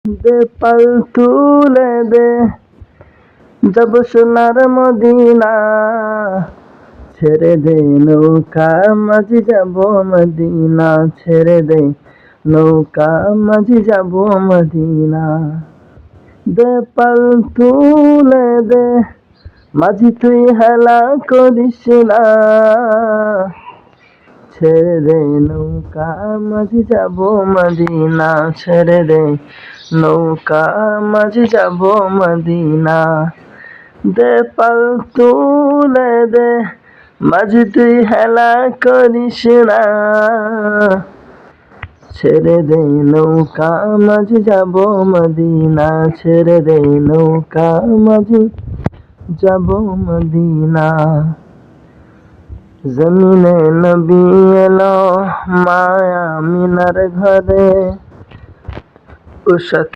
দে পাল তুলে দে, যাব সোনার মদিনা, ছেড়ে দে নৌকা মাঝি যাব মদিনা, ছেড়ে দে নৌকা মাঝি যাব মদিনা। দে পাল তুলে দে, মাঝি তুই হেলা করিস না, ছেড়ে দে নৌকা মাঝি যাব মদিনা, ছেড়ে দে নৌকা মাঝি যাব মদিনা। দে পাল তুলে দে, মাঝি তুই হেলা করিস না, ছেড়ে দে নৌকা মাঝি যাব মদিনা, ছেড়ে দে নৌকা মাঝি যাব মদিনা। জমিনে নবী এলো মায়া মিনার ঘরে,